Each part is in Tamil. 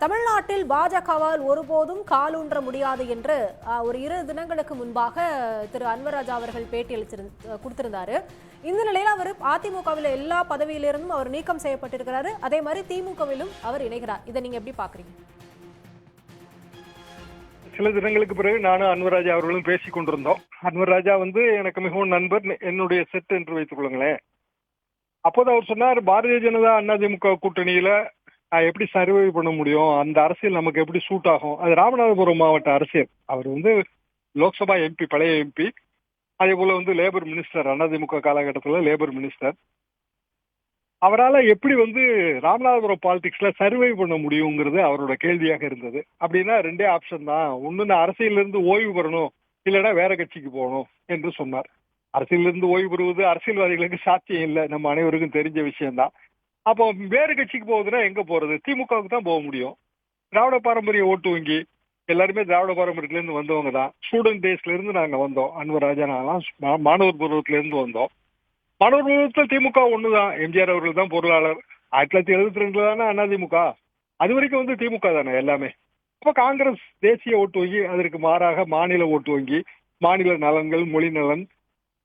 தமிழ்நாட்டில் பாஜகவால் ஒருபோதும் காலூன்ற முடியாது என்று ஒரு 2 தினங்களுக்கு முன்பாக திரு அன்வர் ராஜா அவர்கள் பேட்டி கொடுத்திருந்தாரு. இந்த நிலையில அவர் அதிமுகவில் எல்லா பதவியிலிருந்தும் அவர் நீக்கம் செய்யப்பட்டிருக்கிறாரு. அதே மாதிரி திமுகவிலும் அவர் இணைகிறார். இதை நீங்க எப்படி பாக்குறீங்க? சில தினங்களுக்கு பிறகு நானும் அன்வர் ராஜா அவர்களும் பேசிக் கொண்டிருந்தோம். அன்வர் ராஜா எனக்கு மிகவும் நண்பர், என்னுடைய செட் என்று வைத்துக் கொள்ளுங்களேன். அப்போது அவர் சொன்னார், பாரதிய ஜனதா அதிமுக கூட்டணியில எப்படி சர்வை பண்ண முடியும், அந்த அரசியல் நமக்கு எப்படி சூட் ஆகும். அது ராமநாதபுரம் மாவட்ட அரசியல். அவர் லோக்சபா எம்பி, பழைய எம்பி. அதே போல லேபர் மினிஸ்டர், அதிமுக காலகட்டத்தில் லேபர் மினிஸ்டர். அவரால் எப்படி ராமநாதபுரம் பாலிடிக்ஸ்ல சர்வை பண்ண முடியுங்கிறது அவரோட கேள்வியாக இருந்தது. அப்படின்னா 2 ஆப்ஷன் தான். ஒண்ணு, நான் அரசியல இருந்து ஓய்வு பெறணும், இல்லைன்னா வேற கட்சிக்கு போகணும் என்று சொன்னார். அரசியல இருந்து ஓய்வு பெறுவது அரசியல்வாதிகளுக்கு சாத்தியம் இல்லை, நம்ம அனைவருக்கும் தெரிஞ்ச விஷயம்தான். அப்போ வேறு கட்சிக்கு போகுதுன்னா எங்க போறது? திமுகவுக்கு தான் போக முடியும். திராவிட பாரம்பரிய ஓட்டு வங்கி, எல்லாருமே திராவிட பாரம்பரியத்துல இருந்து வந்தவங்க தான். ஸ்டூடெண்ட் டேஸ்ல இருந்து நாங்க வந்தோம். அன்வர் ராஜா நாங்களாம் மாணவர் பருவத்துல இருந்து வந்தோம். மாணவர் பருவத்தில் திமுக ஒண்ணுதான். எம்ஜிஆர் அவர்கள் தான் பொருளாளர். 1972 தானே அதிமுக. அது வரைக்கும் திமுக தானே எல்லாமே. அப்ப காங்கிரஸ் தேசிய ஓட்டு வங்கி, அதற்கு மாறாக மாநில ஓட்டு வங்கி, மாநில நலன்கள், மொழி நலன்,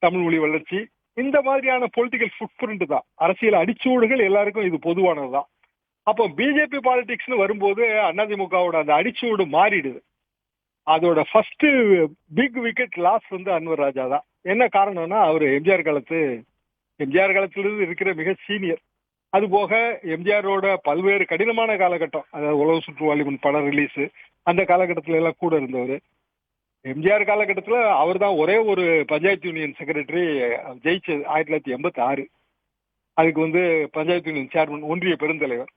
தமிழ் மொழி வளர்ச்சி, இந்த மாதிரியான பொலிட்டிக்கல் ஃபுட் பிரிண்ட் தான். அரசியல் அடிச்சூடுகள் எல்லாருக்கும் இது பொதுவானதுதான். அப்போ பிஜேபி பாலிடிக்ஸ்னு வரும்போது அதிமுகவோட அந்த அடிச்சூடு மாறிடுது. அதோட first big wicket loss Anwar Raja தான். என்ன காரணம்னா, அவர் எம்ஜிஆர் காலத்திலிருந்து இருக்கிற மிக சீனியர். அது போக எம்ஜிஆரோட பல்வேறு கடினமான காலகட்டம், அதாவது உலக சுற்றுவாளிமன் படம் ரிலீஸ், அந்த காலகட்டத்தில எல்லாம் கூட இருந்தவர். எம்ஜிஆர் காலகட்டத்தில் அவர் தான் ஒரே ஒரு பஞ்சாயத்து யூனியன் செக்ரட்டரி ஜெயிச்சது 1986. அதுக்கு பஞ்சாயத்து யூனியன் சேர்மன், ஒன்றிய பெருந்தலைவர்.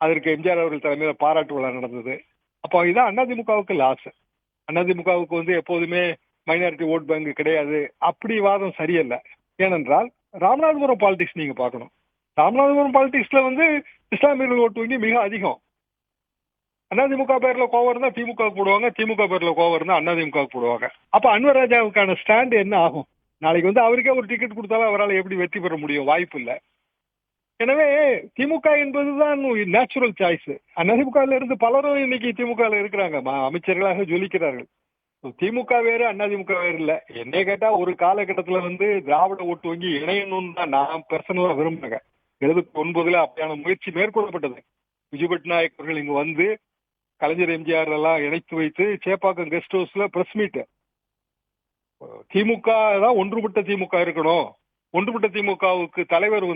அதற்கு எம்ஜிஆர் அவர்கள் தலைமையில் பாராட்டு விழா நடந்தது. அப்போ இதான் அதிமுகவுக்கு லாஸ். அதிமுகவுக்கு எப்போதுமே மைனாரிட்டி ஓட் பேங்க் கிடையாது, அப்படி வாதம் சரியல்ல. ஏனென்றால் ராமநாதபுரம் பாலிடிக்ஸ் நீங்க பார்க்கணும். ராமநாதபுரம் பாலிடிக்ஸ்ல இஸ்லாமியர்கள் ஓட்டு வங்கி மிக அதிகம். அதிமுக பேர்ல கோவம் இருந்தா திமுக போடுவாங்க, திமுக பேர்ல கோவம் இருந்தா அதிமுக போடுவாங்க. அப்ப அன்வர் ராஜாவுக்கான ஸ்டாண்ட் என்ன ஆகும்? நாளைக்கு அவருக்கே ஒரு டிக்கெட் கொடுத்தாலும் அவரால் எப்படி வெற்றி பெற முடியும்? வாய்ப்பு இல்லை. எனவே திமுக என்பதுதான் நேச்சுரல் சாய்ஸ். அதிமுகல இருந்து பலரும் இன்னைக்கு திமுக இருக்கிறாங்க, அமைச்சர்களாக ஜொலிக்கிறார்கள். திமுக வேறு, அதிமுக வேறு இல்ல. என்னை கேட்டா ஒரு காலகட்டத்துல திராவிட ஓட்டு வங்கி இணையணும்னு தான் நான் பர்சனலா விரும்புறேங்க. 79 அப்படியான முயற்சி மேற்கொள்ளப்பட்டது. விஜய் பட்நாயக் அவர்கள் இங்கு கலைஞர் எம்ஜிஆர் எல்லாம் இணைத்து வைத்து சேப்பாக்கம் கெஸ்ட் ஹவுஸ்ல பிரஸ் மீட். திமுக தான் ஒன்றுபட்ட திமுக இருக்கணும். ஒன்றுபட்ட திமுகவுக்கு தலைவர்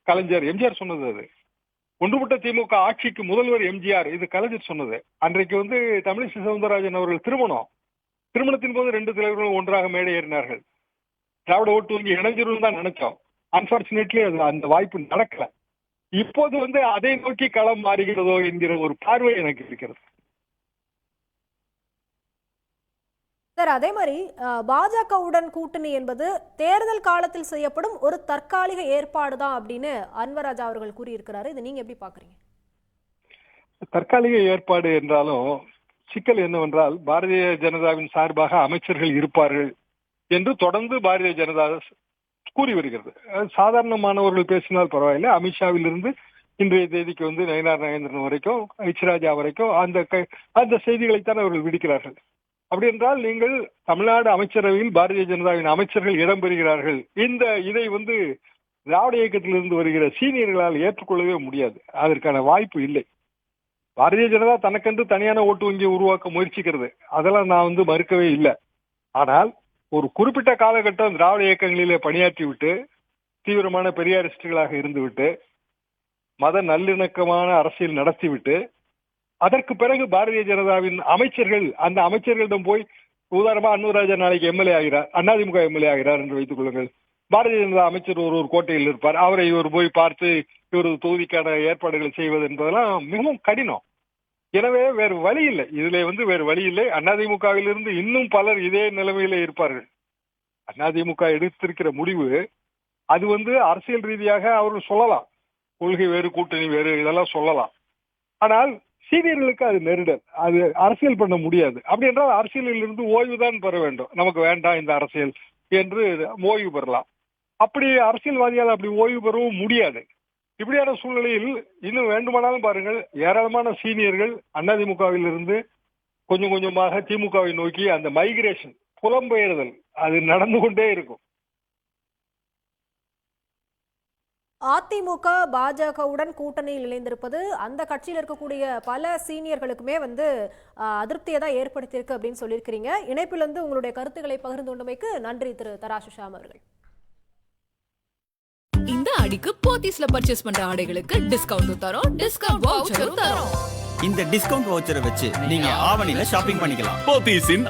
கலைஞர், எம்ஜிஆர் சொன்னது. அது ஒன்றுபட்ட திமுக ஆட்சிக்கு முதல்வர் எம்ஜிஆர், இது கலைஞர் சொன்னது. அன்றைக்கு தமிழிசை சவுந்தரராஜன் அவர்கள் திருமணத்தின் போது 2 தலைவர்களும் ஒன்றாக மேடை ஏறினார்கள். திராவிட ஓட்டு வங்கி இணைஞ்சிரும் தான் நினைச்சோம். அன்பார்ச்சுனேட்லி அது அந்த வாய்ப்பு நடக்கல. இப்போது அதை நோக்கி களம் மாறுகிறதோ என்கிற ஒரு பார்வை எனக்கு இருக்கிறது. சார், அதே மாதிரி பாஜகவுடன் கூட்டணி என்பது தேர்தல் காலத்தில் செய்யப்படும் ஒரு தற்காலிக ஏற்பாடு தான் அப்படின்னு அன்வர் ராஜா அவர்கள் கூறியிருக்கிறாரு. இதை நீங்க எப்படி பாக்குறீங்க? தற்காலிக ஏற்பாடு என்றாலும் சிக்கல் என்னவென்றால், பாரதிய ஜனதாவின் சார்பாக அமைச்சர்கள் இருப்பார்கள் என்று தொடர்ந்து பாரதிய ஜனதா கூறி வருகிறது. சாதாரணமானவர்கள் பேசினால் பரவாயில்லை. அமித்ஷாவிலிருந்து இன்றைய தேதிக்கு நயினார் நாகேந்திரன் வரைக்கும், ராஜா வரைக்கும் அந்த செய்திகளைத்தான் அவர்கள் விடுக்கிறார்கள். அப்படி என்றால் நீங்கள் தமிழ்நாடு அமைச்சரவையில் பாரதிய ஜனதாவின் அமைச்சர்கள் இடம்பெறுகிறார்கள். இதை திராவிட இயக்கத்திலிருந்து வருகிற சீனியர்களால் ஏற்றுக்கொள்ளவே முடியாது. அதற்கான வாய்ப்பு இல்லை. பாரதிய ஜனதா தனக்கென்று தனியான ஓட்டு வங்கியை உருவாக்க முயற்சிக்கிறது. அதெல்லாம் நான் மறுக்கவே இல்லை. ஆனால் ஒரு குறிப்பிட்ட காலகட்டம் திராவிட இயக்கங்களிலே பணியாற்றி விட்டு, தீவிரமான பெரியாரிஸ்டுகளாக இருந்துவிட்டு, மத நல்லிணக்கமான அரசியல் நடத்திவிட்டு, அதற்கு பிறகு பாரதிய ஜனதாவின் அமைச்சர்கள், அந்த அமைச்சர்களிடம் போய், உதாரணமா அன்வர் ராஜா நாளைக்கு எம்எல்ஏ ஆகிறார், அதிமுக எம்எல்ஏ ஆகிறார் என்று வைத்துக் கொள்ளுங்கள். பாரதிய ஜனதா அமைச்சர் ஒரு கோட்டையில் இருப்பார். அவரை இவர் போய் பார்த்து இவரது தொகுதிக்கான ஏற்பாடுகளை செய்வது என்பதெல்லாம் மிகவும் கடினம். எனவே வேறு வழி இல்லை. இதுல வேறு வழி இல்லை. அதிமுகவிலிருந்து இன்னும் பலர் இதே நிலைமையில இருப்பார்கள். அதிமுக எடுத்திருக்கிற முடிவு அது அரசியல் ரீதியாக அவர்கள் சொல்லலாம், கொள்கை வேறு, கூட்டணி வேறு, இதெல்லாம் சொல்லலாம். ஆனால் சீனியர்களுக்கு அது நெருடல். அது அரசியல் பண்ண முடியாது. அப்படி என்றால் அரசியலில் இருந்து ஓய்வுதான் பெற வேண்டும். நமக்கு வேண்டாம் இந்த அரசியல் என்று ஓய்வு பெறலாம். அப்படி அரசியல்வாதியால் அப்படி ஓய்வு பெறவும் முடியாது. இப்படியான சூழ்நிலையில் இன்னும் வேண்டுமானாலும் பாருங்கள், ஏராளமான சீனியர்கள் அதிமுகவில் இருந்து கொஞ்சம் கொஞ்சமாக திமுகவை நோக்கி அந்த மைக்ரேஷன், புலம்பெயர்தல் அது நடந்து கொண்டே இருக்கும். அதிமுக பாஜகவுடன் கூட்டணியில் இணைந்திருப்பது அந்த கட்சியில் இருக்கக்கூடிய பல சீனியர்களுக்குமே வந்து அதிருப்தியை தான் ஏற்படுத்தியிருக்கு அப்படின்னு சொல்லியிருக்கிறீங்க. இணைப்பிலிருந்து உங்களுடைய கருத்துக்களை பகிர்ந்து கொண்டமைக்கு நன்றி திரு தராசு ஷாம் அவர்கள். இந்த ஆடிக்கு போத்தீஸ்ல பர்ச்சேஸ் பண்ற ஆடைகளுக்கு டிஸ்கவுண்ட் தரோம், டிஸ்கவுண்ட் வவுச்சரும் தரோம். இந்த டிஸ்கவுண்ட் வவுச்சரை வச்சு நீங்க ஆவணில ஷாப்பிங் பண்ணிக்கலாம். போத்தீஸின்